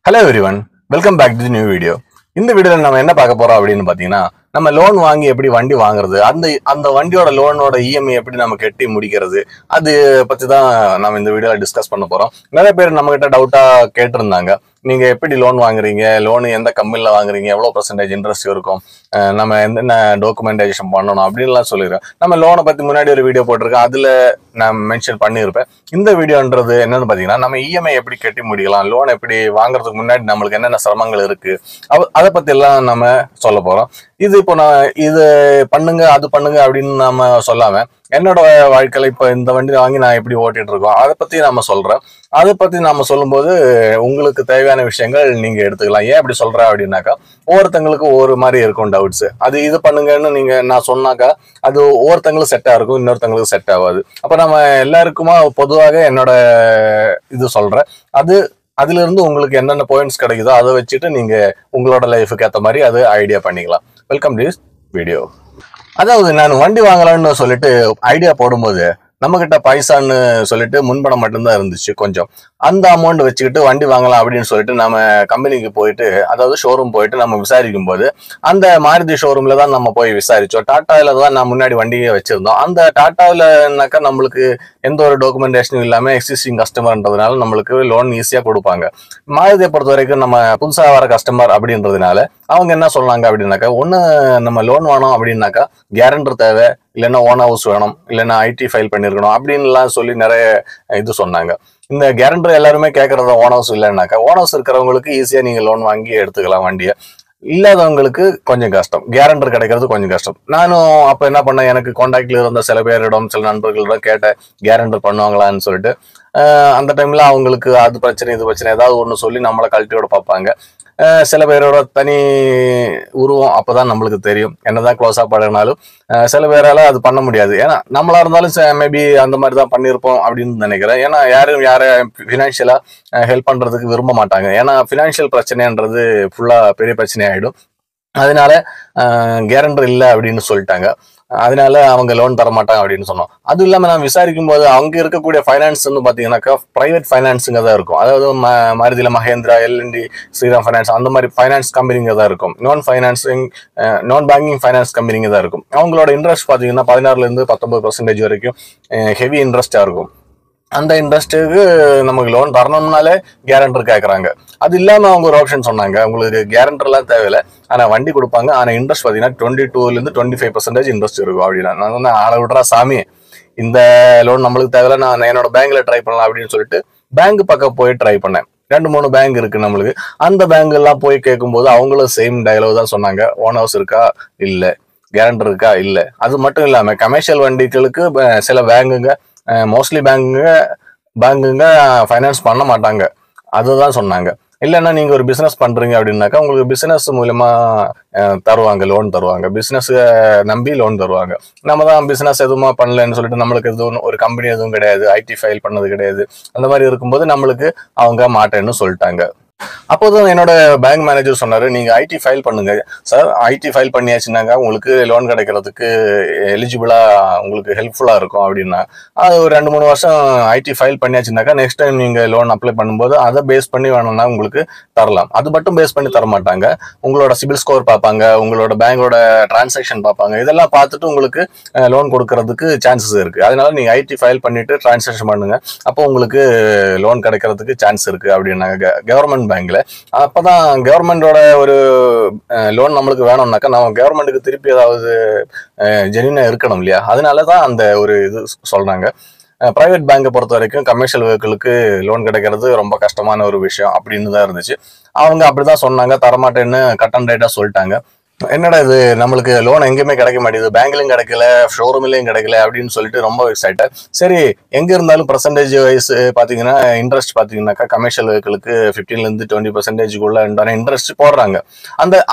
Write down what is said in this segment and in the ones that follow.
Hello everyone, welcome back to the new video. இந்த வீடியோல நம்ம என்ன பார்க்க போறோம் அப்படின்னு பாத்தீங்கன்னா, நம்ம லோன் வாங்கி எப்படி வண்டி வாங்குறது, அந்த வண்டியோட லோனோட இஎம்ஐ எப்படி நம்ம கட்டி முடிக்கிறது, அது பத்தி தான் நம்ம இந்த வீடியோல டிஸ்கஸ் பண்ண போறோம். நிறைய பேர் நம்ம கிட்ட டவுட்டா கேட்டிருந்தாங்க, நீங்க எப்படி லோன் வாங்குறீங்க, லோன் எந்த கம்பெனில வாங்குறீங்க, எவ்வளவு பர்சன்டேஜ் இன்ட்ரெஸ்ட் இருக்கும், நம்ம என்னென்ன டாக்குமெண்டேஷன் பண்ணணும் அப்படின்லாம் சொல்லிடுறேன். நம்ம லோனை பத்தி முன்னாடி ஒரு வீடியோ போட்டிருக்கேன், அதுல நான் மென்ஷன் பண்ணியிருப்பேன். இந்த வீடியோன்றது என்னன்னு பாத்தீங்கன்னா, நம்ம இஎம்ஐ எப்படி கட்டி முடிக்கலாம், லோன் எப்படி வாங்குறதுக்கு முன்னாடி நம்மளுக்கு என்னென்ன சிரமங்கள் இருக்கு, அதை பத்தி எல்லாம் நம்ம சொல்ல போறோம். இது இப்போ நான் இது பண்ணுங்க அது பண்ணுங்க அப்படின்னு நாம சொல்லாம, என்னோட வாழ்க்கையில இப்ப இந்த வண்டி வாங்கி நான் எப்படி ஓட்டிட்டு இருக்கோம் அதை பத்தி நாம சொல்றேன். அதை பத்தி நாம சொல்லும்போது உங்களுக்கு தேவையான விஷயங்கள் நீங்க எடுத்துக்கலாம். ஏன் அப்படி சொல்றேன் அப்படின்னாக்கா, ஒவ்வொருத்தங்களுக்கு ஒவ்வொரு மாதிரி இருக்கும் டவுட்ஸ். அது இது பண்ணுங்கன்னு நான் சொன்னாக்கா அது ஒவ்வொருத்தங்களுக்கு செட் ஆகும், இன்னொருத்தங்களுக்கு செட் ஆகாது. அப்ப நம்ம எல்லாருக்குமா பொதுவாக என்னோட இது சொல்றேன். அதுல இருந்து உங்களுக்கு என்னென்ன பாயிண்ட்ஸ் கிடைக்குதோ அதை வச்சுட்டு நீங்க உங்களோட லைஃபுக்கு ஏற்ற மாதிரி அது ஐடியா பண்ணிக்கலாம். Welcome to this video. அதாவது நான் வண்டி வாங்கலாம்னு சொல்லிட்டு ஐடியா போடும்போது நம்ம கிட்ட பைசான்னு சொல்லிட்டு முன்பணம் மட்டும்தான் இருந்துச்சு கொஞ்சம். அந்த அமௌண்ட் வச்சுக்கிட்டு வண்டி வாங்கலாம் அப்படின்னு சொல்லிட்டு நம்ம கம்பெனிக்கு போயிட்டு, அதாவது ஷோரூம் போயிட்டு நம்ம விசாரிக்கும் போது, அந்த மாருதி ஷோரூம்ல தான் நம்ம போய் விசாரிச்சோம். டாட்டாவில தான் நான் முன்னாடி வண்டியை வச்சிருந்தோம். அந்த டாட்டாவிலனாக்கா நம்மளுக்கு எந்த ஒரு டாக்குமெண்டேஷனும் இல்லாம எக்ஸிஸ்டிங் கஸ்டமர்ன்றதுனால நம்மளுக்கு லோன் ஈஸியா கொடுப்பாங்க. மாருதியை பொறுத்த வரைக்கும் நம்ம புதுசா வர கஸ்டமர் அப்படின்றதுனால அவங்க என்ன சொன்னாங்க அப்படின்னாக்கா, ஒண்ணு நம்ம லோன் வேணும் அப்படின்னாக்கா கேரண்டர் தேவை, இல்லைன்னா ஓன் ஹவுஸ் வேணும், இல்லைன்னா ஐடி ஃபைல் பண்ணிருக்கணும் அப்படின்லாம் சொல்லி நிறைய இது சொன்னாங்க. இந்த கேரண்டர் எல்லாருமே கேட்கறது ஓன் ஹவுஸ் இல்லைன்னாக்கா, ஓன் ஹவுஸ் இருக்கிறவங்களுக்கு ஈஸியா நீங்க லோன் வாங்கி எடுத்துக்கலாம் வண்டியை. இல்லாதவங்களுக்கு கொஞ்சம் கஷ்டம், கேரண்டர் கிடைக்கிறது கொஞ்சம் கஷ்டம். நானும் அப்ப என்ன பண்ணேன், எனக்கு கான்டாக்ட்ல இருந்த சில பேரிடம் சில நண்பர்களிடம் கேட்டேன் கேரண்டர் பண்ணுவாங்களான்னு சொல்லிட்டு. அந்த டைம்ல அவங்களுக்கு அது பிரச்சனை இது பிரச்சனை ஏதாவது ஒன்று சொல்லி நம்மளை கழட்டியோட பார்ப்பாங்க. சில பேரோட தனி உருவம் அப்பதான் நம்மளுக்கு தெரியும், என்னதான் க்ளோஸா பழகினாலும் சில பேரால அது பண்ண முடியாது. ஏன்னா நம்மளா இருந்தாலும் மேபி அந்த மாதிரி தான் பண்ணியிருப்போம் அப்படின்னு நினைக்கிறேன். ஏன்னா யாரும் யாரை ஃபினான்ஷியலா ஹெல்ப் பண்றதுக்கு விரும்ப மாட்டாங்க. ஏன்னா ஃபினான்ஷியல் பிரச்சனைன்றது ஃபுல்லா பெரிய பிரச்சனை ஆயிடும். அதனால கேரண்டர் இல்லை அப்படின்னு சொல்லிட்டாங்க. அதனால அவங்க லோன் தர மாட்டாங்க அப்படின்னு சொன்னோம். அதுவும் இல்லாம நான் விசாரிக்கும் போது அங்க இருக்கக்கூடிய ஃபைனான்ஸ் வந்து பாத்தீங்கன்னாக்கா பிரைவேட் ஃபைனான்ஸுங்க தான் இருக்கும். அதாவது மாருதியில மஹேந்திரா, எல்என்டி, ஸ்ரீராம் ஃபைனான்ஸ் அந்த மாதிரி ஃபைனான்ஸ் கம்பெனிங்க தான் இருக்கும். நான் பேங்கிங் ஃபைனான்ஸ் கம்பெனிங்க தான் இருக்கும். அவங்களோட இன்ட்ரெஸ்ட் பாத்தீங்கன்னா 16% வரைக்கும் ஹெவி இன்ட்ரெஸ்டா இருக்கும். அந்த இன்ட்ரெஸ்ட்டுக்கு நமக்கு லோன் தரணும்னாலே கேரண்டர் கேட்கறாங்க. அது இல்லாம அவங்க ஒரு ஆப்ஷன் சொன்னாங்க, உங்களுக்கு கேரண்டர்லாம் தேவையில்லை, ஆனா வண்டி கொடுப்பாங்க, ஆனா இன்ட்ரெஸ்ட் பாத்தீங்கன்னா 22% 25% இன்ட்ரெஸ்ட் இருக்கும் அப்படின்னா. நான் வந்து ஆளை விடுறா சாமி, இந்த லோன் நம்மளுக்கு தேவையில்லை, நான் என்னோட பேங்க்ல ட்ரை பண்ணலாம் அப்படின்னு சொல்லிட்டு பேங்க் பக்கம் போய் ட்ரை பண்ணேன். 2-3 பேங்க் இருக்கு நம்மளுக்கு. அந்த பேங்க் எல்லாம் போய் கேட்கும்போது அவங்களும் சேம் டயலாக் தான் சொன்னாங்க, ஓன் ஹவுஸ் இருக்கா இல்ல, கேரண்டர் இருக்கா இல்ல. அது மட்டும் இல்லாம கமர்ஷியல் வண்டிகளுக்கு சில பேங்குங்க, மோஸ்ட்லி பேங்குங்க ஃபைனான்ஸ் பண்ண மாட்டாங்க, அதுதான் சொன்னாங்க. இல்லைன்னா நீங்க ஒரு பிசினஸ் பண்றீங்க அப்படின்னாக்கா உங்களுக்கு பிசினஸ் மூலமா தருவாங்க, லோன் தருவாங்க, பிசினஸ் நம்பி லோன் தருவாங்க. நம்ம தான் பிசினஸ் எதுவுமா பண்ணலன்னு சொல்லிட்டு நம்மளுக்கு எதுவும் ஒரு கம்பெனி எதுவும் கிடையாது, ஐடி ஃபைல் பண்ணது கிடையாது. அந்த மாதிரி இருக்கும்போது நம்மளுக்கு அவங்க மாட்டேன்னு சொல்லிட்டாங்க. அப்போதும் என்னோட பேங்க் மேனேஜர் சொன்னாரு, நீங்க ஐடி ஃபைல் பண்ணுங்க சார், ஐடி ஃபைல் பண்ணியாச்சுனாங்க உங்களுக்கு லோன் கிடைக்கிறதுக்கு எலிஜிபிளா உங்களுக்கு ஹெல்ப்ஃபுல்லா இருக்கும் அப்படின்னா. அது ஒரு 2-3 வருஷம் ஐடி ஃபைல் பண்ணியாச்சுனாக்கா நெக்ஸ்ட் டைம் நீங்க லோன் அப்ளை பண்ணும்போது அதை பேஸ் பண்ணி வேணும்னா உங்களுக்கு தரலாம். அது மட்டும் பேஸ் பண்ணி தர மாட்டாங்க, உங்களோட சிபில் ஸ்கோர் பார்ப்பாங்க, உங்களோட பேங்கோட டிரான்சாக்ஷன் பார்ப்பாங்க. இதெல்லாம் பார்த்துட்டு உங்களுக்கு லோன் கொடுக்கறதுக்கு சான்சஸ் இருக்கு. அதனால நீங்க ஐடி ஃபைல் பண்ணிட்டு டிரான்சாக்ஷன் பண்ணுங்க, அப்போ உங்களுக்கு லோன் கிடைக்கிறதுக்கு சான்ஸ் இருக்கு அப்படின்னாங்க கவர்மெண்ட் பேங்க்ல. அப்பதான் கவர்மெண்டோட ஒரு லோன் நம்மளுக்கு வேணும்னாக்கா நம்ம கவர்மெண்ட்டுக்கு திருப்பி ஏதாவது ஜெனியூனா இருக்கணும் இல்லையா, அதனாலதான் அந்த ஒரு இது சொல்றாங்க. பிரைவேட் பேங்கை பொறுத்த வரைக்கும் கமர்ஷியல் வெஹிக்கிளுக்கு லோன் கிடைக்கிறது ரொம்ப கஷ்டமான ஒரு விஷயம் அப்படின்னு தான் இருந்துச்சு. அவங்க அப்படிதான் சொன்னாங்க, தரமாட்டேன்னு கட் அண்ட் ரைட்டா சொல்லிட்டாங்க. என்னடா இது, நம்மளுக்கு லோன் எங்கேயுமே கிடைக்க மாட்டேங்குது, பேங்க்லயும் கிடைக்கல, ஷோரூம்லயும் கிடைக்கல அப்படின்னு சொல்லிட்டு ரொம்ப எக்ஸைட்டட். சரி, எங்க இருந்தாலும் பர்சன்டேஜ் வைஸ் பாத்தீங்கன்னா இன்ட்ரெஸ்ட் பாத்தீங்கன்னாக்கா கமர்ஷியல் வெஹிக்கிளுக்கு 15-20% இன்ட்ரெஸ்ட் போடுறாங்க.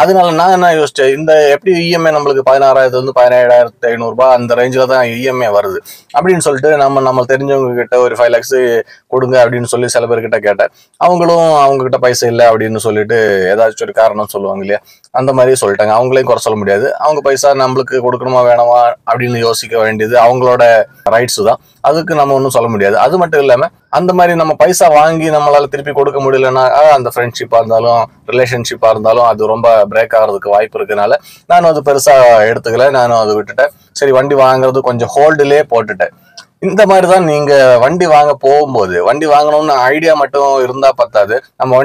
அதனால நான் என்ன யோசிச்சேன், இந்த எப்படி இஎம்ஐ நம்மளுக்கு 16,000 17,500 அந்த ரேஞ்சில தான் இஎம்ஐ வருது அப்படின்னு சொல்லிட்டு நம்ம தெரிஞ்சவங்க கிட்ட ஒரு 5 lakhs கொடுங்க அப்படின்னு சொல்லி சில பேர்கிட்ட கேட்டேன். அவங்களும் அவங்க கிட்ட பைசா இல்லை அப்படின்னு சொல்லிட்டு ஏதாச்சும் ஒரு காரணம் சொல்லுவாங்க இல்லையா, அந்த மாதிரி சொல்லிட்டாங்க. அவங்களையும் குறை சொல்ல முடியாது. அவங்க பைசா நம்மளுக்கு கொடுக்கணுமா வேணாமா அப்படின்னு யோசிக்க வேண்டியது அவங்களோட ரைட்ஸ் தான். அதுக்கு நம்ம ஒன்றும் சொல்ல முடியாது. அது மட்டும் இல்லாம அந்த மாதிரி நம்ம பைசா வாங்கி நம்மளால திருப்பி கொடுக்க முடியலன்னா அந்த ஃப்ரெண்ட்ஷிப்பா இருந்தாலும் ரிலேஷன்ஷிப்பா இருந்தாலும் அது ரொம்ப பிரேக் ஆகிறதுக்கு வாய்ப்பு இருக்கனால நானும் அது பெருசா எடுத்துக்கல. நானும் அதை விட்டுட்டேன். சரி, வண்டி வாங்குறது கொஞ்சம் ஹோல்டுலயே போட்டுட்டேன். இந்த மாதிரிதான் நீங்க வண்டி வாங்க போகும்போது, வண்டி வாங்கணும்னு ஐடியா மட்டும் இருந்தா பத்தாது. நம்ம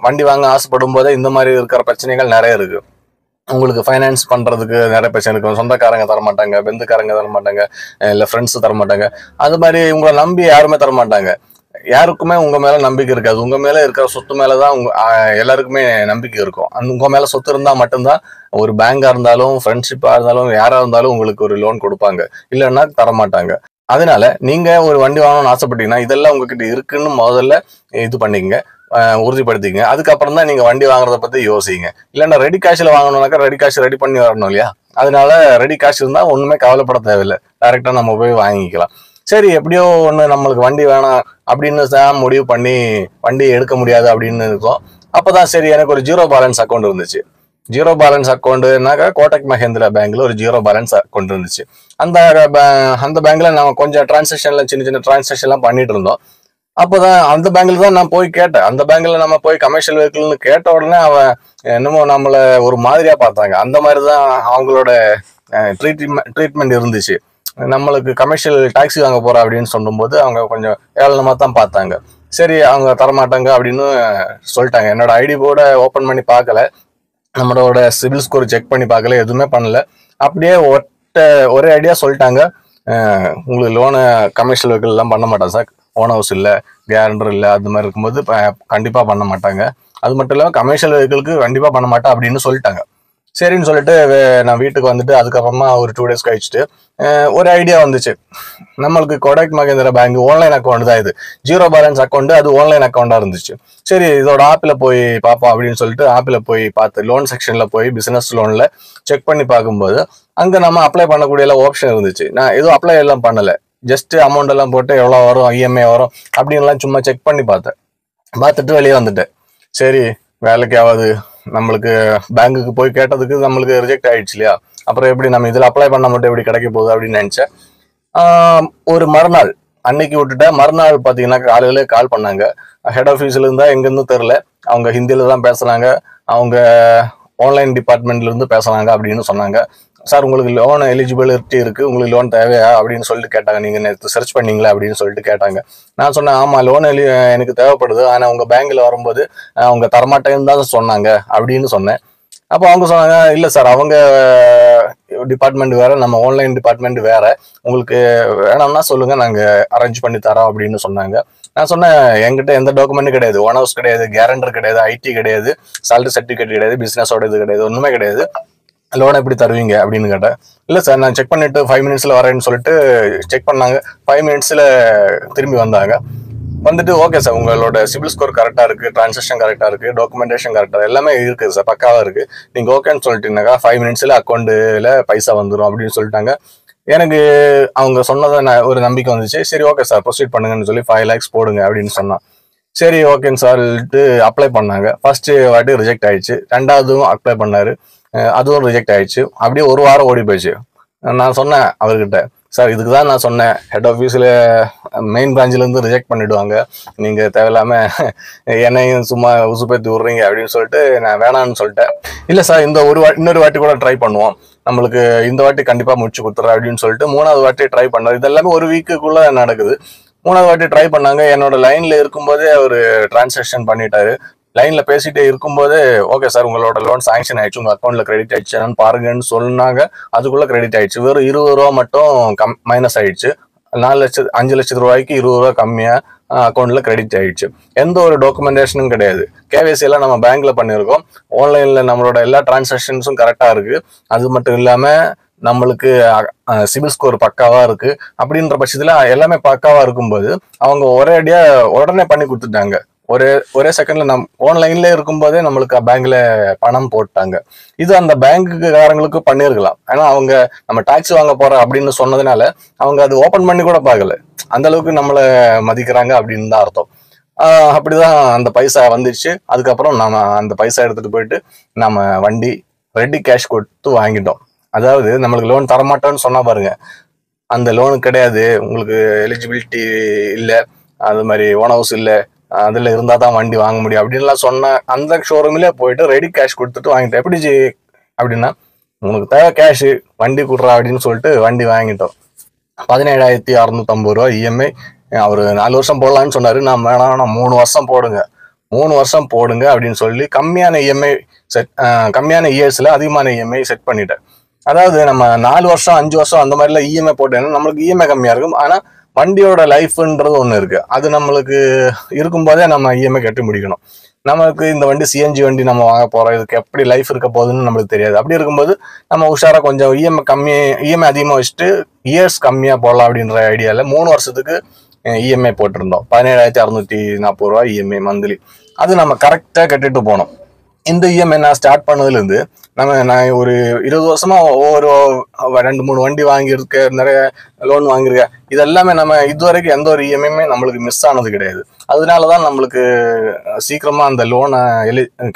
வண்டி வாங்க ஆசைப்படும் போதே இந்த மாதிரி இருக்கிற பிரச்சனைகள் நிறைய இருக்கு. உங்களுக்கு ஃபைனான்ஸ் பண்றதுக்கு நிறைய பிரச்சனை இருக்கும். சொந்தக்காரங்க தரமாட்டாங்க, பெந்துக்காரங்க தரமாட்டாங்க, இல்ல ஃப்ரெண்ட்ஸ் தரமாட்டாங்க. அது மாதிரி உங்களை நம்பி யாருமே தரமாட்டாங்க. யாருக்குமே உங்க மேல நம்பிக்கை இருக்காது. உங்க மேல இருக்கிற சொத்து மேலதான் எல்லாருக்குமே நம்பிக்கை இருக்கும். உங்க மேல சொத்து இருந்தா மட்டும்தான் ஒரு பேங்கா இருந்தாலும் ஃப்ரெண்ட்ஷிப்பா இருந்தாலும் யாரா இருந்தாலும் உங்களுக்கு ஒரு லோன் கொடுப்பாங்க. இல்லைன்னா தரமாட்டாங்க. அதனால நீங்க ஒரு வண்டி வாங்கணும்னு ஆசைப்பட்டீங்கன்னா இதெல்லாம் உங்ககிட்ட இருக்குன்னு முதல்ல இது பண்ணிக்கங்க, உறுதிப்படுத்திங்க. அதுக்கப்புறம் தான் நீங்க வண்டி வாங்குறத பத்தி யோசிங்க. இல்லைன்னா ரெடி கேஷ்ல வாங்கணும்னாக்கா ரெடி கேஷ் ரெடி பண்ணி வரணும் இல்லையா? அதனால ரெடி கேஷ் இருந்தா ஒண்ணுமே கவலைப்பட தேவையில்லை. டைரக்டா நம்ம போய் வாங்கிக்கலாம். சரி, எப்படியோ ஒண்ணு நம்மளுக்கு வண்டி வேணாம் அப்படின்னு தான் முடிவு பண்ணி வண்டி எடுக்க முடியாது அப்படின்னு இருக்கும். அப்பதான் சரி, எனக்கு ஒரு ஜீரோ பேலன்ஸ் அக்கௌண்ட் இருந்துச்சு. ஜீரோ பேலன்ஸ் அக்கௌண்ட்னாக்கா கோட்டக் மஹேந்திரா பேங்க்ல ஒரு ஜீரோ பேலன்ஸ் அக்கௌண்ட் இருந்துச்சு. அந்த அந்த பேங்க்ல நம்ம கொஞ்சம் டிரான்சாக்ஷன்ல சின்ன சின்ன டிரான்சாக்ஷன் எல்லாம் பண்ணிட்டு இருந்தோம். அப்போதான் அந்த பேங்க்ல தான் நான் போய் கேட்டேன். அந்த பேங்க்ல நம்ம போய் கமர்ஷியல் வெஹிக்கிள்னு கேட்ட உடனே அவன் என்னமோ நம்மள ஒரு மாதிரியா பார்த்தாங்க. அந்த மாதிரிதான் அவங்களோட ட்ரீட்மெண்ட் இருந்துச்சு. நம்மளுக்கு கமர்ஷியல் டாக்ஸி வாங்க போறோம் அப்படின்னு சொல்லும்போது அவங்க கொஞ்சம் ஏளனமா தான் பார்த்தாங்க. சரி, அவங்க தரமாட்டாங்க அப்படின்னு சொல்லிட்டாங்க. என்னோட ஐடி போர்டை ஓப்பன் பண்ணி பார்க்கல, நம்மளோட சிபில் ஸ்கோர் செக் பண்ணி பார்க்கல, எதுவுமே பண்ணல. அப்படியே ஒரே ஐடியா சொல்லிட்டாங்க, உங்களுக்கு லோனு கமர்ஷியல் வெஹிக்கிள் எல்லாம் பண்ண மாட்டாங்க சார், ஓன் ஹவுஸ் இல்லை, கேரண்டர் இல்லை, அது மாதிரி இருக்கும்போது கண்டிப்பா பண்ண மாட்டாங்க. அது மட்டும் இல்லாமல் கமர்ஷியல் வெஹிக்கிளுக்கு கண்டிப்பா பண்ண மாட்டேன் அப்படின்னு சொல்லிட்டாங்க. சரின்னு சொல்லிட்டு நான் வீட்டுக்கு வந்துட்டு அதுக்கப்புறமா ஒரு 2 days கழிச்சுட்டு ஒரு ஐடியா வந்துச்சு. நம்மளுக்கு Kotak Mahindra bank online account தான் இது. ஜீரோ பேலன்ஸ் அக்கௌண்ட், அது ஆன்லைன் அக்கௌண்டா இருந்துச்சு. சரி, இதோட ஆப்பில் போய் பார்ப்போம் அப்படின்னு சொல்லிட்டு ஆப்பில் போய் பார்த்து லோன் செக்ஷன்ல போய் பிசினஸ் லோன்ல செக் பண்ணி பார்க்கும்போது அங்க நம்ம அப்ளை பண்ணக்கூடிய எல்லாம் ஆப்ஷன் இருந்துச்சு. நான் எதுவும் அப்ளை எல்லாம் பண்ணல, ஜஸ்ட் அமௌண்ட் எல்லாம் போட்டு எவ்வளோ வரும், இஎம்ஐ வரும் அப்படின்லாம் சும்மா செக் பண்ணி பார்த்துட்டு வெளியே வந்துட்டேன். சரி, வேலைக்கு ஆகாது, நம்மளுக்கு பேங்குக்கு போய் கேட்டதுக்கு நம்மளுக்கு ரிஜெக்ட் ஆயிடுச்சு இல்லையா, அப்புறம் எப்படி நம்ம இதில் அப்ளை பண்ண மட்டும் எப்படி கிடைக்க போகுது அப்படின்னு நினைச்சேன். ஒரு மறுநாள் அன்னைக்கு விட்டுட்டேன். மறுநாள் பார்த்தீங்கன்னா காலையில கால் பண்ணாங்க. ஹெட் ஆஃபீஸ்ல இருந்தா எங்கேருந்து தெரில, அவங்க ஹிந்தியில தான் பேசுறாங்க, அவங்க ஆன்லைன் டிபார்ட்மெண்ட்ல இருந்து பேசுறாங்க அப்படின்னு சொன்னாங்க. சார், உங்களுக்கு லோன் எலிஜிபிலிட்டி இருக்கு, உங்களுக்கு லோன் தேவையா அப்படின்னு சொல்லிட்டு கேட்டாங்க. நீங்க நேற்று சர்ச் பண்ணீங்களா அப்படின்னு சொல்லிட்டு கேட்டாங்க. நான் சொன்னேன், ஆமா லோன் எனக்கு தேவைப்படுது, ஆனா உங்க பேங்க்ல வரும்போது அவங்க தரமாட்டேன்னு தான் சொன்னாங்க அப்படின்னு சொன்னேன். அப்போ அவங்க சொன்னாங்க, இல்ல சார், அவங்க டிபார்ட்மெண்ட் வேற, நம்ம ஆன்லைன் டிபார்ட்மெண்ட் வேற, உங்களுக்கு வேணும்னா சொல்லுங்க, நாங்க அரேஞ்ச் பண்ணி தரோம் அப்படின்னு சொன்னாங்க. நான் சொன்னேன், என்கிட்ட எந்த டாக்குமெண்ட் கிடையாது, ஓன் ஹவுஸ் கிடையாது, கேரண்டர் கிடையாது, ஐடி கிடையாது, சேலரி சர்டிஃபிகேட் கிடையாது, பிசினஸோட இது கிடையாது, ஒண்ணுமே கிடையாது, லோன் எப்படி தருவீங்க அப்படின்னு கேட்டேன். இல்லை சார், நான் செக் பண்ணிட்டு 5 minutes வரேன்னு சொல்லிட்டு செக் பண்ணாங்க. 5 minutes திரும்பி வந்தாங்க. வந்துட்டு ஓகே சார், உங்களோட சிபில் ஸ்கோர் கரெக்டாக இருக்குது, டிரான்சாக்ஷன் கரெக்டாக இருக்குது, டாக்குமெண்டேஷன் கரெக்டாக எல்லாமே இருக்குது சார், பக்காவாக இருக்குது, நீங்கள் ஓகேன்னு சொல்லிட்டீங்கன்னாக்கா 5 minutes அக்கௌண்ட்டில் பைசா வந்துடும் அப்படின்னு சொல்லிட்டாங்க. எனக்கு அவங்க சொன்னதை ஒரு நம்பிக்கை வந்துச்சு. சரி ஓகே சார், ப்ரொசீட் பண்ணுங்கன்னு சொல்லி 5 lakhs போடுங்க அப்படின்னு சொன்னான். சரி ஓகேன்னு சொல்லிட்டு அப்ளை பண்ணாங்க. ஃபர்ஸ்ட் வாட்டி ரிஜெக்ட் ஆயிடுச்சு. ரெண்டாவதும் அப்ளை பண்ணாரு, அதுவும் ரிஜெக்ட் ஆயிடுச்சு. அப்படியே ஒரு வாரம் ஓடி போயிடுச்சு. நான் சொன்னேன் அவர்கிட்ட, சார் இதுக்கு தான் நான் சொன்னேன், ஹெட் ஆஃபீஸில் மெயின் பிரான்ச்சிலேருந்து ரிஜெக்ட் பண்ணிவிடுவாங்க, நீங்கள் தேவையில்லாம என்னையும் சும்மா உசுப்பேற்றி விட்றீங்க அப்படின்னு சொல்லிட்டு நான் வேணான்னு சொல்லிட்டேன். இல்லை சார், இன்னொரு வாட்டி கூட ட்ரை பண்ணுவோம், நம்மளுக்கு இந்த வாட்டி கண்டிப்பாக முடிச்சு கொடுத்துட்றேன் அப்படின்னு சொல்லிட்டு 3வது வாட்டி ட்ரை பண்ணார். இதெல்லாமே ஒரு வீக்குக்குள்ளே நடக்குது. 3வது வாட்டி ட்ரை பண்ணாங்க. என்னோட லைனில் இருக்கும்போதே அவர் டிரான்சாக்ஷன் பண்ணிட்டாரு. லைன்ல பேசிட்டே இருக்கும்போது, ஓகே சார், உங்களோட லோன் சாங்ஷன் ஆயிடுச்சு, உங்க அக்கௌண்ட்ல கிரெடிட் ஆயிடுச்சு பாருங்கன்னு சொன்னாங்க. அதுக்குள்ள கிரெடிட் ஆயிடுச்சு. வெறும் 20 ரூபா மட்டும் மைனஸ் ஆயிடுச்சு. 5 லட்சம் ரூபாய்க்கு 20 ரூபா கம்மியா அக்கௌண்ட்ல கிரெடிட் ஆயிடுச்சு. எந்த ஒரு டாக்குமெண்டேஷனும் கிடையாது. கேவைசி எல்லாம் நம்ம பேங்க்ல பண்ணியிருக்கோம். ஆன்லைன்ல நம்மளோட எல்லா டிரான்சாக்ஷன்ஸும் கரெக்டா இருக்கு. அது மட்டும் இல்லாம நம்மளுக்கு சிபில் ஸ்கோர் பக்காவா இருக்கு. அப்படின்ற பட்சத்துல எல்லாமே பக்காவா இருக்கும்போது அவங்க உடனே பண்ணி கொடுத்துட்டாங்க. ஒரே செகண்ட்ல ஆன்லைன்ல இருக்கும்போதே நம்மளுக்கு பேங்க்ல பணம் போட்டாங்க. இது அந்த பேங்க்குக்காரங்களுக்கு பண்ணிருக்கலாம். ஏன்னா அவங்க நம்ம டாக்ஸ் வாங்க போறோம் அப்படின்னு சொன்னதுனால அவங்க அது ஓபன் பண்ணி கூட பார்க்கல. அந்த அளவுக்கு நம்மளை மதிக்கிறாங்க அப்படின்னு தான் அர்த்தம். அப்படிதான் அந்த பைசா வந்துடுச்சு. அதுக்கப்புறம் நாம அந்த பைசா எடுத்துட்டு போயிட்டு நம்ம வண்டி ரெடி கேஷ் கொடுத்து வாங்கிட்டோம். அதாவது நம்மளுக்கு லோன் தரமாட்டோம்னு சொன்னா பாருங்க, அந்த லோனு கிடையாது, உங்களுக்கு எலிஜிபிலிட்டி இல்லை, அது மாதிரி ஓன் ஹவுஸ் இல்லை, அதில் இருந்தால் தான் வண்டி வாங்க முடியும் அப்படின்லாம் சொன்ன அந்த ஷோரூம்லேயே போயிட்டு ரெடி கேஷ் கொடுத்துட்டு வாங்கிட்டோம். எப்படி அப்படின்னா, உனக்கு தேவை கேஷு, வண்டி கொடுறா அப்படின்னு சொல்லிட்டு வண்டி வாங்கிட்டோம். 17,650 ரூபா இஎம்ஐ. அவர் 4 வருஷம் போடலான்னு சொன்னார். நான் வேணாம் 3 வருஷம் போடுங்க, 3 வருஷம் போடுங்க அப்படின்னு சொல்லி கம்மியான இஎம்ஐ கம்மியான இயர்ஸில் அதிகமான இஎம்ஐ செட் பண்ணிட்டேன். அதாவது நம்ம 4 வருஷம் 5 வருஷம் அந்த மாதிரிலாம் இஎம்ஐ போட்டேன்னா நம்மளுக்கு இஎம்ஐ கம்மியாக இருக்கும். ஆனால் வண்டியோட லைஃப்ன்றது ஒன்று இருக்குது, அது நம்மளுக்கு இருக்கும்போதே நம்ம இஎம்ஐ கட்டி முடிக்கணும். நமக்கு இந்த வண்டி சிஎன்ஜி வண்டி நம்ம வாங்க போகிறோம், இதுக்கு எப்படி லைஃப் இருக்க போகுதுன்னு நம்மளுக்கு தெரியாது. அப்படி இருக்கும்போது நம்ம உஷாராக கொஞ்சம் இஎம்ஐ அதிகமாக வச்சுட்டு இயர்ஸ் கம்மியாக போடலாம் அப்படின்ற ஐடியாவில் 3 வருஷத்துக்கு இஎம்ஐ போட்டிருந்தோம். 17,640 ரூபா இஎம்ஐ மந்த்லி. அது நம்ம கரெக்டாக கட்டிட்டு போனோம். இந்த இஎம்ஐ நான் ஸ்டார்ட் பண்ணதுலேருந்து நான் ஒரு 20 வருஷமா ஒவ்வொரு 2-3 வண்டி வாங்கியிருக்கேன், நிறைய லோன் வாங்கியிருக்கேன். இது எல்லாமே நம்ம இதுவரைக்கும் எந்த ஒரு இஎம்ஐயுமே நம்மளுக்கு மிஸ் ஆனது கிடையாது. அதனாலதான் நம்மளுக்கு சீக்கிரமா அந்த லோனை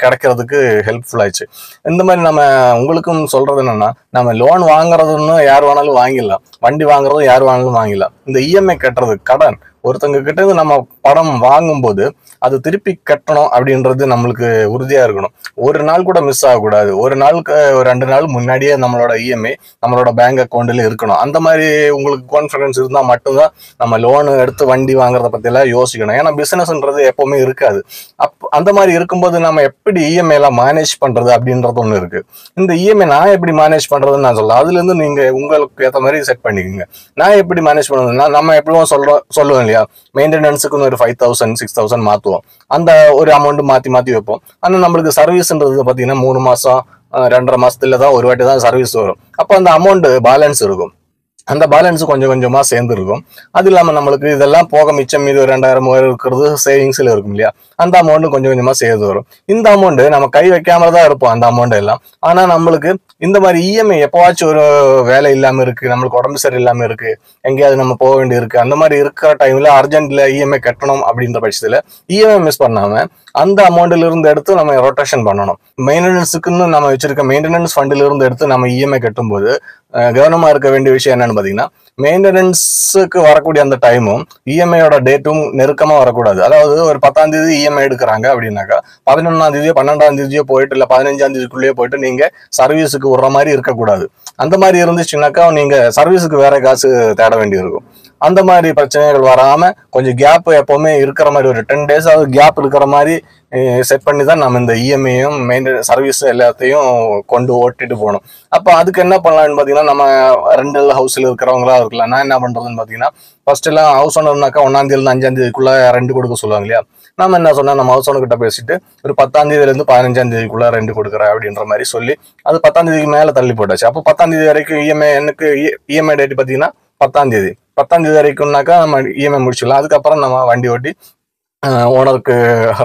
கிடைக்கிறதுக்கு ஹெல்ப்ஃபுல் ஆயிடுச்சு. இந்த மாதிரி நம்ம உங்களுக்கும் சொல்றது என்னன்னா, நம்ம லோன் வாங்குறதுன்னு யார் வேணாலும் வாங்கிடலாம், வண்டி வாங்குறதும் யார் வேணாலும் வாங்கிடலாம். இந்த இஎம்ஐ கட்டுறது கடன் ஒருத்தங்க கிட்ட நம்ம பணம் வாங்கும்போது அது திருப்பி கட்டணும் அப்படின்றது நம்மளுக்கு உறுதியா இருக்கணும். ஒரு நாள் கூட மிஸ் ஆகக்கூடாது. ஒரு நாளுக்கு 2 நாள் முன்னாடியே நம்மளோட இஎம்ஐ நம்மளோட பேங்க் அக்கௌண்ட்ல இருக்கணும். அந்த மாதிரி உங்களுக்கு கான்ஃபிடன்ஸ் இருந்தா மட்டும்தான் நம்ம லோன் எடுத்து வண்டி வாங்குறத பத்தி எல்லாம் யோசிக்கணும். ஏன்னா பிசினஸ்ன்றது எப்பவுமே இருக்காது. அந்த மாதிரி இருக்கும்போது நம்ம எப்படி இஎம்ஐ எல்லாம் மேனேஜ் பண்றது அப்படின்றது ஒண்ணு இருக்கு. இந்த இஎம்ஐ நான் எப்படி மேனேஜ் பண்றதுன்னு நான் சொல்ல, அதுல இருந்து நீங்க உங்களுக்கு ஏற்ற மாதிரி செட் பண்ணிக்கோங்க. நான் எப்படி மேனேஜ் பண்ணுறதுன்னா, நம்ம எப்படியும் சொல்லுவோம் இல்லையா, மெயின்டெனன்ஸுக்குன்னு ஒரு 5,000 6,000 மாற்றுவோம். அந்த ஒரு அமௌண்ட் மாற்றி வைப்போம். ஆனால் நம்மளுக்கு சர்வீஸ்ன்றது பார்த்தீங்கன்னா 3 மாதம் 2.5 மாசத்துல தான் ஒரு வாட்டி தான் சர்வீஸ் வரும். அப்போ அந்த அமௌண்ட் பேலன்ஸ் இருக்கும். அந்த பேலன்ஸ் கொஞ்சம் கொஞ்சமா சேர்ந்து இருக்கும். அது இல்லாம நம்மளுக்கு இதெல்லாம் போக மிச்சம் மீது 2,000-3,000 இருக்கிறது சேவிங்ஸ்ல இருக்கும் இல்லையா, அந்த அமௌண்ட் கொஞ்சம் கொஞ்சமா சேர்ந்து வரும். இந்த அமௌண்ட் நம்ம கை வைக்காம தான் இருப்போம் அந்த அமௌண்ட் எல்லாம். ஆனா நம்மளுக்கு இந்த மாதிரி இஎம்ஐ எப்பவாச்சும் ஒரு வேலை இல்லாம இருக்கு, நம்மளுக்கு உடம்பு சரியில்லாம இருக்கு, எங்கேயாவது நம்ம போக வேண்டி இருக்கு, அந்த மாதிரி இருக்கிற டைம்ல அர்ஜென்ட்ல இஎம்ஐ கட்டணும் அப்படின்ற பட்சத்துல இஎம்ஐ மிஸ் பண்ணாம அந்த அமௌண்ட்ல இருந்து எடுத்து நம்ம ரொட்டேஷன் பண்ணணும். மெயின்டெனன்ஸுக்குன்னு நம்ம வச்சிருக்க மெயின்டெனன்ஸ் ஃபண்ட்ல இருந்து எடுத்து நம்ம இஎம்ஐ கட்டும்போது கவனமா இருக்க வேண்டிய விஷயம் என்னன்னு பாத்தீங்கன்னா, மெயின்டெனன்ஸுக்கு வரக்கூடிய அந்த டைமும் இஎம்ஐயோட டேட்டும் நெருக்கமா வரக்கூடாது. அதாவது ஒரு 10ஆம் தேதி இஎம்ஐ எடுக்கிறாங்க அப்படின்னாக்கா 11ஆம் தேதியோ 12ஆம் தேதியோ போயிட்டு இல்ல 15ஆம் தேதிக்குள்ளேயே போயிட்டு நீங்க சர்வீஸுக்கு விடுற மாதிரி இருக்கக்கூடாது. அந்த மாதிரி இருந்துச்சுனாக்கா நீங்க சர்வீஸுக்கு வேற காசு தேட வேண்டி இருக்கும். அந்த மாதிரி பிரச்சனைகள் வராம கொஞ்சம் கேப் எப்பவுமே இருக்கிற மாதிரி ஒரு 10 days கேப் இருக்கிற மாதிரி செட் பண்ணி தான் நம்ம இந்த இஎம்ஐயும் மெயின்டெனன்ஸ் சர்வீஸ் எல்லாத்தையும் கொண்டு ஓட்டிட்டு போகணும். அப்போ அதுக்கு என்ன பண்ணலாம்னு பார்த்தீங்கன்னா, நம்ம ரெண்டல் ஹவுஸ்ல இருக்கிறவங்களா இருக்கலாம். நான் என்ன பண்றதுன்னு பார்த்தீங்கன்னா, ஃபர்ஸ்ட் எல்லாம் ஹவுஸ் ஓனர்னாக்கா 1ஆம் தேதியில 5ஆம் தேதிக்குள்ள ரெண்ட் கொடுக்க சொல்லுவாங்க இல்லையா. நம்ம என்ன சொன்னா, நம்ம ஹவுஸ் ஓனர் கிட்ட பேசிட்டு ஒரு 10ஆம் தேதியிலேருந்து 15ஆம் தேதிக்குள்ள ரெண்ட் கொடுக்குறேன் அப்படின்ற மாதிரி சொல்லி அது 10ஆம் தேதிக்கு மேல தள்ளி போட்டாச்சு. அப்போ 10ஆம் தேதி வரைக்கும் எனக்கு இஎம்ஐ டேட் பார்த்தீங்கன்னா 10ஆம் தேதி. 10ஆம் தேதி வரைக்கும்னாக்கா நம்ம இஎம்ஐ முடிச்சிடலாம். அதுக்கப்புறம் நம்ம வண்டி ஓட்டி ஓனருக்கு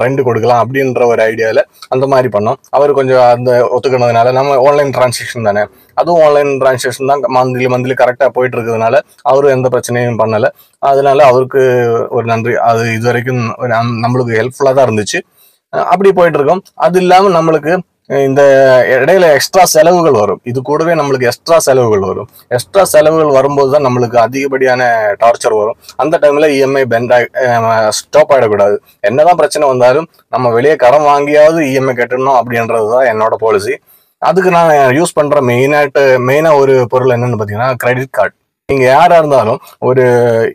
ரெண்ட் கொடுக்கலாம் அப்படின்ற ஒரு ஐடியாவில் அந்த மாதிரி பண்ணோம். அவர் கொஞ்சம் அந்த ஒத்துக்கினதுனால, நம்ம ஆன்லைன் டிரான்சாக்ஷன் தானே, அதுவும் ஆன்லைன் டிரான்சாக்ஷன் தான், மந்த்லி கரெக்டாக போயிட்டு இருக்கிறதுனால அவரும் எந்த பிரச்சனையும் பண்ணலை. அதனால அவருக்கு ஒரு நன்றி. அது இது வரைக்கும் நம்மளுக்கு ஹெல்ப்ஃபுல்லாக தான் இருந்துச்சு. அப்படி போயிட்டு இருக்கோம். அது இல்லாமல் நம்மளுக்கு இந்த இடையில எக்ஸ்ட்ரா செலவுகள் வரும். இது கூடவே நம்மளுக்கு எக்ஸ்ட்ரா செலவுகள் வரும். எக்ஸ்ட்ரா செலவுகள் வரும்போது தான் நம்மளுக்கு அதிகப்படியான டார்ச்சர் வரும். அந்த டைம்ல இஎம்ஐ ஸ்டாப் ஆகிடக்கூடாது. என்னதான் பிரச்சனை வந்தாலும் நம்ம வெளியே கடன் வாங்கியாவது இஎம்ஐ கட்டணும் அப்படின்றது தான் என்னோட பாலிசி. அதுக்கு நான் யூஸ் பண்ற மெயினா ஒரு பொருள் என்னன்னு பார்த்தீங்கன்னா, கிரெடிட் கார்டு. நீங்க யாரா இருந்தாலும் ஒரு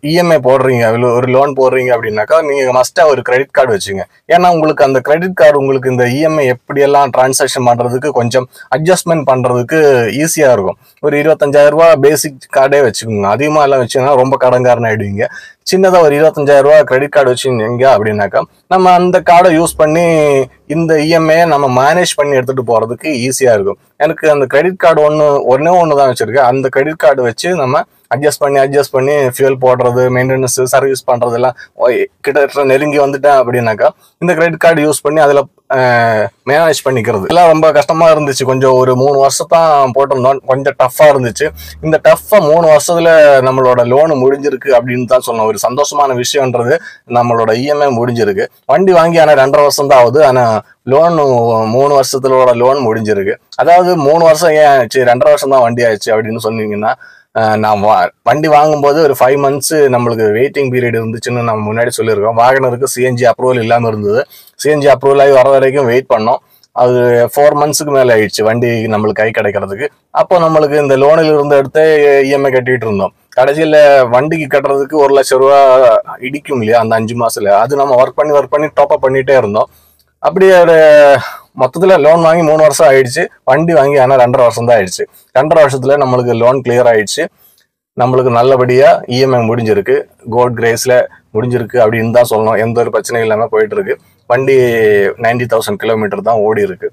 இஎம்ஐ போடுறீங்க, ஒரு லோன் போடுறீங்க அப்படின்னாக்கா நீங்க மஸ்டா ஒரு கிரெடிட் கார்டு வச்சுங்க. ஏன்னா உங்களுக்கு அந்த கிரெடிட் கார்டு உங்களுக்கு இந்த இஎம்ஐ எப்படியெல்லாம் டிரான்சாக்ஷன் பண்றதுக்கு கொஞ்சம் அட்ஜஸ்ட்மெண்ட் பண்றதுக்கு ஈஸியா இருக்கும். ஒரு 25,000 ரூபாய் பேசிக் கார்டே வச்சுக்கோங்க. அதிகமா எல்லாம் வச்சுங்கன்னா ரொம்ப கடன்காரன் ஆயிடுவீங்க. சின்னதா ஒரு 25,000 ரூபாய் கிரெடிட் கார்டு வச்சுருந்தீங்க அப்படின்னாக்கா நம்ம அந்த கார்டை யூஸ் பண்ணி இந்த இஎம்ஐயை நம்ம மேனேஜ் பண்ணி எடுத்துட்டு போறதுக்கு ஈஸியா இருக்கும். எனக்கு அந்த கிரெடிட் கார்டு ஒன்று தான் வச்சிருக்கேன். அந்த கிரெடிட் கார்டு வச்சு நம்ம அட்ஜஸ்ட் பண்ணி ஃபியூல் போடுறது, மெயின்டெனன்ஸ், சர்வீஸ் பண்றதெல்லாம் கிட்டத்தட்ட நெருங்கி வந்துட்டேன் அப்படின்னாக்கா இந்த கிரெடிட் கார்டு யூஸ் பண்ணி அதில் மேனேஜ் பண்ணிக்கிறது எல்லாம் ரொம்ப கஷ்டமா இருந்துச்சு. கொஞ்சம் ஒரு 3 வருஷத்தான் போட்டிருந்தோம், கொஞ்சம் டஃப்பா இருந்துச்சு. இந்த டஃப்பா 3 வருஷத்துல நம்மளோட லோனு முடிஞ்சிருக்கு அப்படின்னு தான் சொல்லணும். ஒரு சந்தோஷமான விஷயம்ன்றது நம்மளோட இஎம்ஐ முடிஞ்சிருக்கு. வண்டி வாங்கி ஆனால் 2.5 வருஷம் தான் ஆகுது, ஆனா லோன் 3 வருஷத்துல லோன் முடிஞ்சிருக்கு. அதாவது 3 வருஷம் ஏன் ஆச்சு, 2.5 வருஷம் தான் வண்டி ஆயிடுச்சு அப்படின்னு சொன்னீங்கன்னா, நான் வண்டி வாங்கும்போது ஒரு 5 months நம்மளுக்கு வெயிட்டிங் பீரியட் இருந்துச்சுன்னு நம்ம முன்னாடி சொல்லியிருக்கோம். வாகனருக்கு சிஎன்ஜி அப்ரூவல் இல்லாமல் இருந்தது. சிஎன்ஜி அப்ரூவல் ஆகி வர வரைக்கும் வெயிட் பண்ணோம். அது 4 monthsக்கு மேலே ஆயிடுச்சு வண்டி நம்மளுக்கு கை கிடைக்கிறதுக்கு. அப்போ நம்மளுக்கு இந்த லோனில் இருந்து எடுத்து இஎம்ஐ கட்டிட்டு இருந்தோம். கடைசியில் வண்டிக்கு கட்டுறதுக்கு 1 லட்சம் ரூபா இடிக்கும் இல்லையா அந்த 5 மாசத்துல, அது நம்ம ஒர்க் பண்ணி டாப் அப் பண்ணிட்டே இருந்தோம். அப்படியே ஒரு மொத்தத்தில் லோன் வாங்கி 3 வருஷம் ஆயிடுச்சு. வண்டி வாங்கி ஆனால் 2.5 வருஷம் தான் ஆயிடுச்சு. 2.5 வருஷத்துல நம்மளுக்கு லோன் கிளியர் ஆயிடுச்சு. நம்மளுக்கு நல்லபடியா இஎம்ஐ முடிஞ்சிருக்கு, கோல்ட் கிரேஸ்ல முடிஞ்சிருக்கு அப்படின்னு தான் சொல்லணும். எந்த ஒரு பிரச்சனையும் இல்லாமல் போயிட்டு இருக்கு. வண்டி 90,000 கிலோமீட்டர் தான் ஓடி இருக்கு.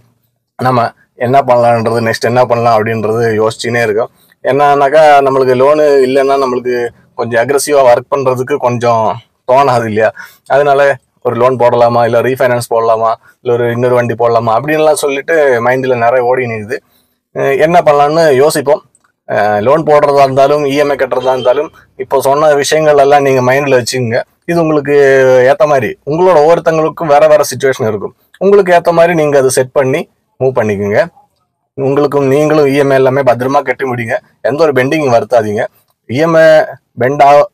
நம்ம என்ன பண்ணலான்றது, நெக்ஸ்ட் என்ன பண்ணலாம் அப்படின்றது யோசிச்சுனே இருக்கோம். என்னன்னாக்கா நம்மளுக்கு லோனு இல்லைன்னா நம்மளுக்கு கொஞ்சம் அக்ரெசிவா ஒர்க் பண்றதுக்கு கொஞ்சம் தோணாது இல்லையா. அதனால ஒரு லோன் போடலாமா, இல்லை ரீஃபைனான்ஸ் போடலாமா, இல்லை ஒரு இன்னொரு வண்டி போடலாமா அப்படின்லாம் சொல்லிட்டு மைண்டில் நிறைய ஓடி நிற்குது. என்ன பண்ணலான்னு யோசிப்போம். லோன் போடுறதா இருந்தாலும் இஎம்ஐ கட்டுறதா இருந்தாலும் இப்போ சொன்ன விஷயங்கள் எல்லாம் நீங்கள் மைண்டில் வச்சுக்கோங்க. இது உங்களுக்கு ஏற்ற மாதிரி, உங்களோட ஒவ்வொருத்தங்களுக்கும் வேற வேற சுச்சுவேஷன் இருக்கும். உங்களுக்கு ஏற்ற மாதிரி நீங்கள் அதை செட் பண்ணி மூவ் பண்ணிக்கோங்க. நீங்களும் இஎம்ஐ எல்லாமே பத்திரமா கட்டி முடிங்க. எந்த ஒரு பெண்டிங் வருத்தாதீங்க. இஎம்ஐ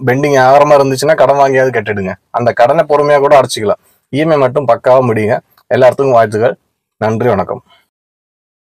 பெண்டிங் ஆகிற மாதிரி இருந்துச்சுன்னா கடன் வாங்கியாவது கட்டிடுங்க. அந்த கடனை பொறுமையாக கூட அடைச்சிக்கலாம். இஎம்ஐ மட்டும் பக்காவாக முடியுங்க. எல்லாத்துக்கும் வாழ்த்துக்கள். நன்றி, வணக்கம்.